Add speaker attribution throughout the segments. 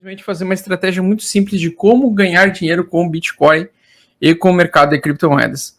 Speaker 1: Simplesmente fazer uma estratégia muito simples de como ganhar dinheiro com o Bitcoin e com o mercado de criptomoedas.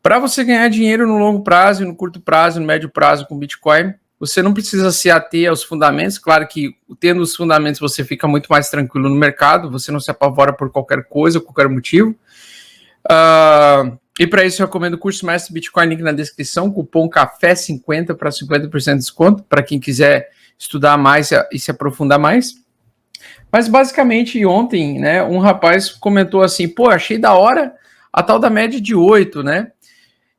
Speaker 1: Para você ganhar dinheiro no longo prazo, no curto prazo, no médio prazo com Bitcoin, você não precisa se ater aos fundamentos. Claro que tendo os fundamentos você fica muito mais tranquilo no mercado, você não se apavora por qualquer coisa, qualquer motivo. E para isso eu recomendo o curso Mestre Bitcoin, link na descrição, cupom CAFÉ50 para 50% de desconto, para quem quiser estudar mais e se aprofundar mais. Mas basicamente ontem, né, um rapaz comentou assim, pô, achei da hora a tal da média de 8, né?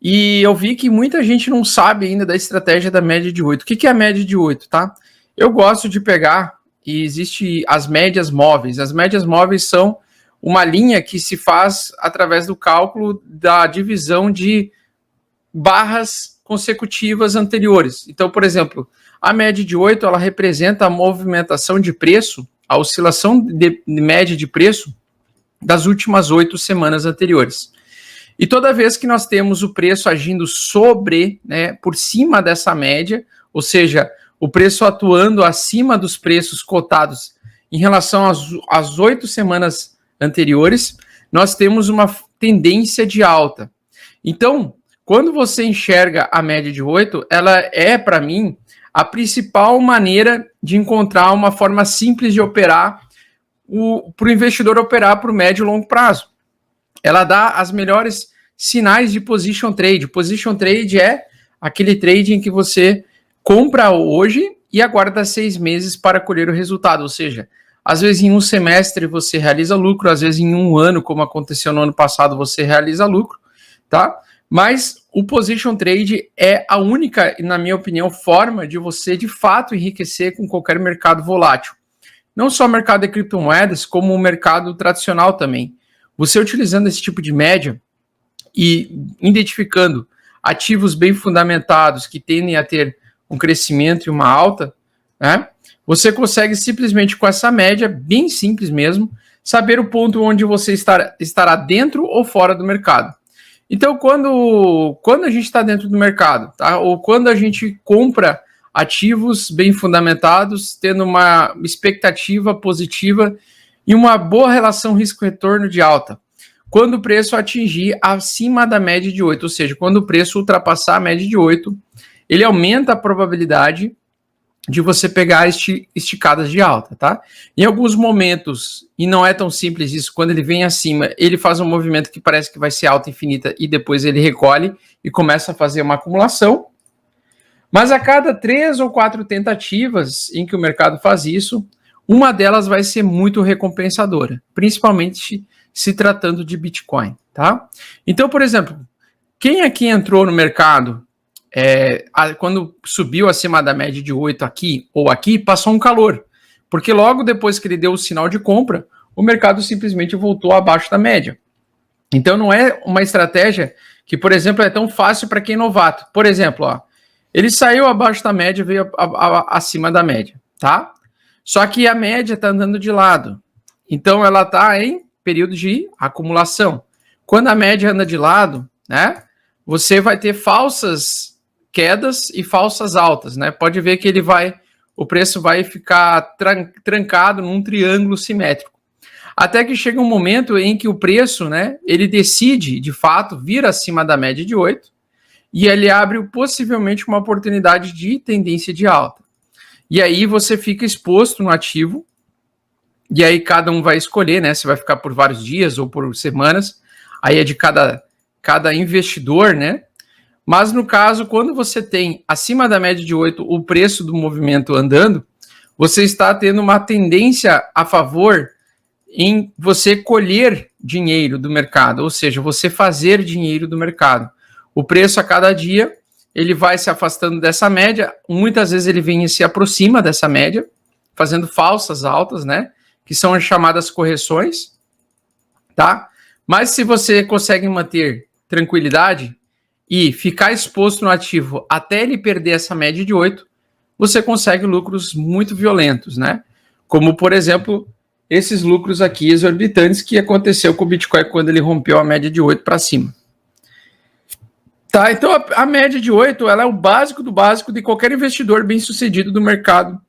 Speaker 1: E eu vi que muita gente não sabe ainda da estratégia da média de 8. O que é a média de 8, tá? Eu gosto de pegar, e existe as médias móveis. As médias móveis são uma linha que se faz através do cálculo da divisão de barras consecutivas anteriores. Então, por exemplo, a média de 8, ela representa a movimentação de preço, a oscilação de média de preço das últimas 8 semanas anteriores. E toda vez que nós temos o preço agindo sobre, né, por cima dessa média, ou seja, o preço atuando acima dos preços cotados em relação às 8 semanas anteriores, nós temos uma tendência de alta. Então, quando você enxerga a média de 8, ela é, para mim, a principal maneira de encontrar uma forma simples de operar, para o investidor operar para o médio e longo prazo. Ela dá as melhores sinais de position trade. Position trade é aquele trade em que você compra hoje e aguarda 6 meses para colher o resultado. Ou seja, às vezes em um semestre você realiza lucro, às vezes em um ano, como aconteceu no ano passado, você realiza lucro, tá? Mas o position trade é a única, na minha opinião, forma de você de fato enriquecer com qualquer mercado volátil. Não só o mercado de criptomoedas, como o mercado tradicional também. Você utilizando esse tipo de média e identificando ativos bem fundamentados que tendem a ter um crescimento e uma alta, né, você consegue simplesmente com essa média, bem simples mesmo, saber o ponto onde você estará dentro ou fora do mercado. Então, quando a gente está dentro do mercado, tá, ou quando a gente compra ativos bem fundamentados, tendo uma expectativa positiva e uma boa relação risco-retorno de alta. Quando o preço atingir acima da média de 8, ou seja, quando o preço ultrapassar a média de 8, ele aumenta a probabilidade de você pegar esticadas de alta, tá? Em alguns momentos, e não é tão simples isso, quando ele vem acima, ele faz um movimento que parece que vai ser alta infinita e depois ele recolhe e começa a fazer uma acumulação. Mas a cada 3 ou 4 tentativas em que o mercado faz isso, uma delas vai ser muito recompensadora, principalmente se tratando de Bitcoin, tá? Então, por exemplo, quem aqui entrou no mercado quando subiu acima da média de 8 aqui ou aqui, passou um calor, porque logo depois que ele deu o sinal de compra, o mercado simplesmente voltou abaixo da média. Então, não é uma estratégia que, por exemplo, é tão fácil para quem é novato. Por exemplo, ó, ele saiu abaixo da média, veio acima da média, tá? Só que a média está andando de lado. Então, ela está em período de acumulação. Quando a média anda de lado, né, você vai ter falsas quedas e falsas altas, né? Pode ver que o preço vai ficar trancado num triângulo simétrico. Até que chega um momento em que o preço, né, ele decide, de fato, vir acima da média de 8, e ele abre possivelmente uma oportunidade de tendência de alta. E aí você fica exposto no ativo, e aí cada um vai escolher, né? Você vai ficar por vários dias ou por semanas, aí é de cada investidor, né? Mas no caso, quando você tem acima da média de 8 o preço do movimento andando, você está tendo uma tendência a favor em você colher dinheiro do mercado, ou seja, você fazer dinheiro do mercado. O preço a cada dia, ele vai se afastando dessa média, muitas vezes ele vem e se aproxima dessa média, fazendo falsas altas, né? Que são as chamadas correções, tá? Mas se você consegue manter tranquilidade e ficar exposto no ativo até ele perder essa média de 8, você consegue lucros muito violentos, né? Como, por exemplo, esses lucros aqui exorbitantes que aconteceu com o Bitcoin quando ele rompeu a média de 8 para cima. Tá, então a média de 8 ela é o básico do básico de qualquer investidor bem-sucedido do mercado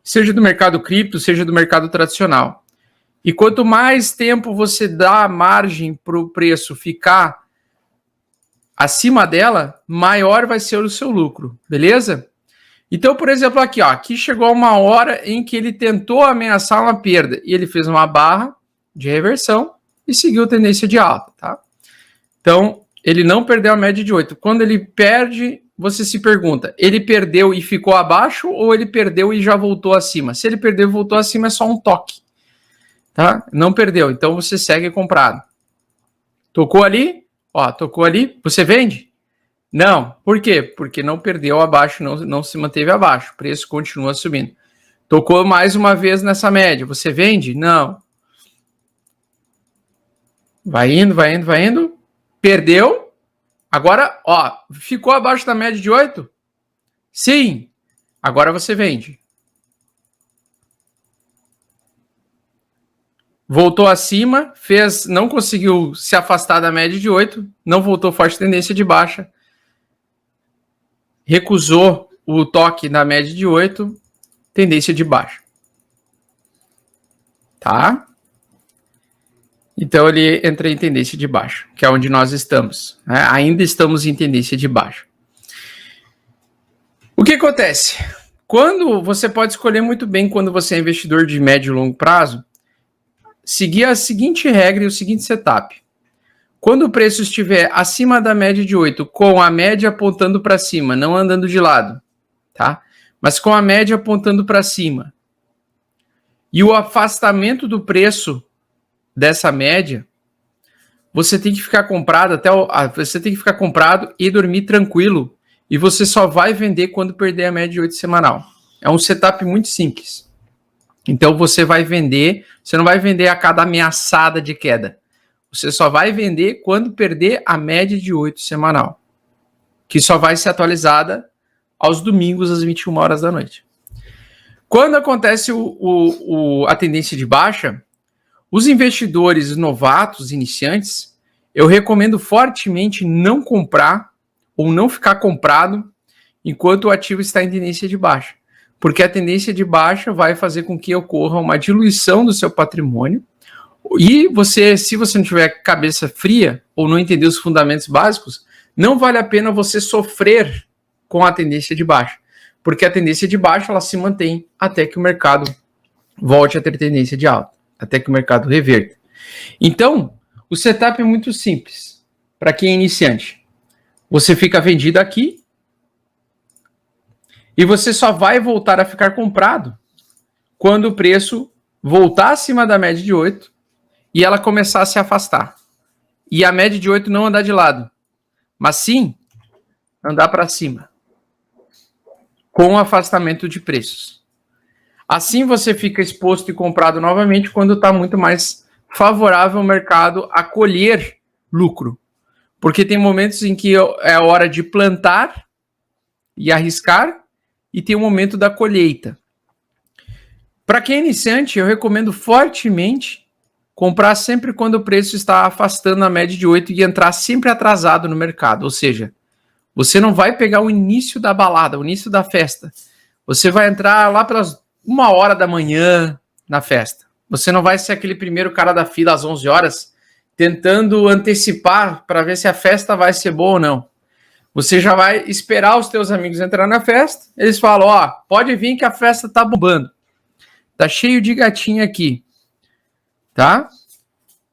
Speaker 1: seja do mercado cripto, seja do mercado tradicional. E quanto mais tempo você dá margem para o preço ficar acima dela, maior vai ser o seu lucro, beleza? Então, por exemplo, aqui, ó, aqui chegou uma hora em que ele tentou ameaçar uma perda e ele fez uma barra de reversão e seguiu a tendência de alta, tá? Então, ele não perdeu a média de 8. Quando ele perde, você se pergunta, ele perdeu e ficou abaixo ou ele perdeu e já voltou acima? Se ele perdeu e voltou acima, é só um toque, tá? Não perdeu, então você segue comprado. Tocou ali, ó, tocou ali, você vende? Não, por quê? Porque não perdeu abaixo, não se manteve abaixo, o preço continua subindo. Tocou mais uma vez nessa média, você vende? Não. Vai indo, vai indo, vai indo, perdeu, agora, ó, ficou abaixo da média de 8? Sim, agora você vende. Voltou acima, não conseguiu se afastar da média de 8, não voltou forte tendência de baixa, recusou o toque na média de 8, tendência de baixa. Tá? Então ele entra em tendência de baixa, que é onde nós estamos. Né? Ainda estamos em tendência de baixa. O que acontece? Quando você pode escolher muito bem, quando você é investidor de médio e longo prazo, seguir a seguinte regra e o seguinte setup. Quando o preço estiver acima da média de 8, com a média apontando para cima, não andando de lado, tá? Mas com a média apontando para cima, e o afastamento do preço dessa média, você tem que ficar comprado você tem que ficar comprado e dormir tranquilo, e você só vai vender quando perder a média de 8 semanal. É um setup muito simples. Então você vai vender, você não vai vender a cada ameaçada de queda. Você só vai vender quando perder a média de 8 semanal, que só vai ser atualizada aos domingos às 21 horas da noite. Quando acontece a tendência de baixa, os investidores novatos, iniciantes, eu recomendo fortemente não comprar ou não ficar comprado enquanto o ativo está em tendência de baixa, porque a tendência de baixa vai fazer com que ocorra uma diluição do seu patrimônio. E se você não tiver cabeça fria ou não entender os fundamentos básicos, não vale a pena você sofrer com a tendência de baixa, porque a tendência de baixa ela se mantém até que o mercado volte a ter tendência de alta, até que o mercado reverta. Então, o setup é muito simples para quem é iniciante. Você fica vendido aqui e você só vai voltar a ficar comprado quando o preço voltar acima da média de 8 e ela começar a se afastar. E a média de 8 não andar de lado, mas sim andar para cima, com afastamento de preços. Assim você fica exposto e comprado novamente quando está muito mais favorável ao mercado a colher lucro. Porque tem momentos em que é a hora de plantar e arriscar e tem o momento da colheita. Para quem é iniciante, eu recomendo fortemente comprar sempre quando o preço está afastando a média de 8 e entrar sempre atrasado no mercado. Ou seja, você não vai pegar o início da balada, o início da festa. Você vai entrar lá pelas 1 hora da manhã na festa. Você não vai ser aquele primeiro cara da fila às 11 horas tentando antecipar para ver se a festa vai ser boa ou não. Você já vai esperar os teus amigos entrar na festa. Eles falam, ó, pode vir que a festa tá bombando. Tá cheio de gatinho aqui. Tá?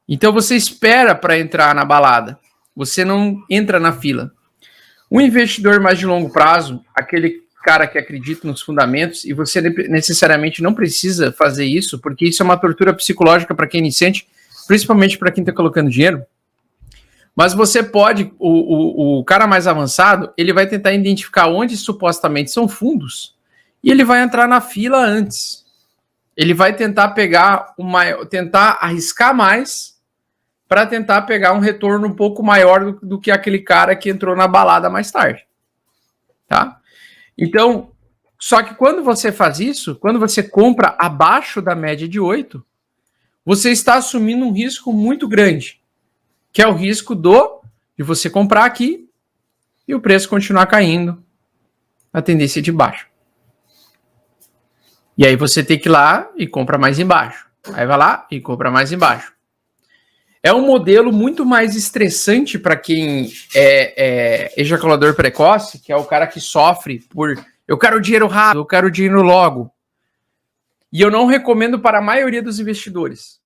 Speaker 1: Então você espera para entrar na balada. Você não entra na fila. Um investidor mais de longo prazo, aquele cara que acredita nos fundamentos, e você necessariamente não precisa fazer isso, porque isso é uma tortura psicológica para quem é iniciante, principalmente para quem está colocando dinheiro. Mas você pode, o cara mais avançado, ele vai tentar identificar onde supostamente são fundos e ele vai entrar na fila antes. Ele vai tentar tentar arriscar mais para tentar pegar um retorno um pouco maior do que aquele cara que entrou na balada mais tarde. Tá? Então, só que quando você faz isso, quando você compra abaixo da média de 8, você está assumindo um risco muito grande, que é o risco de você comprar aqui e o preço continuar caindo, a tendência de baixa. E aí você tem que ir lá e compra mais embaixo. Aí vai lá e compra mais embaixo. É um modelo muito mais estressante para quem é ejaculador precoce, que é o cara que sofre por eu quero dinheiro rápido, eu quero dinheiro logo. E eu não recomendo para a maioria dos investidores.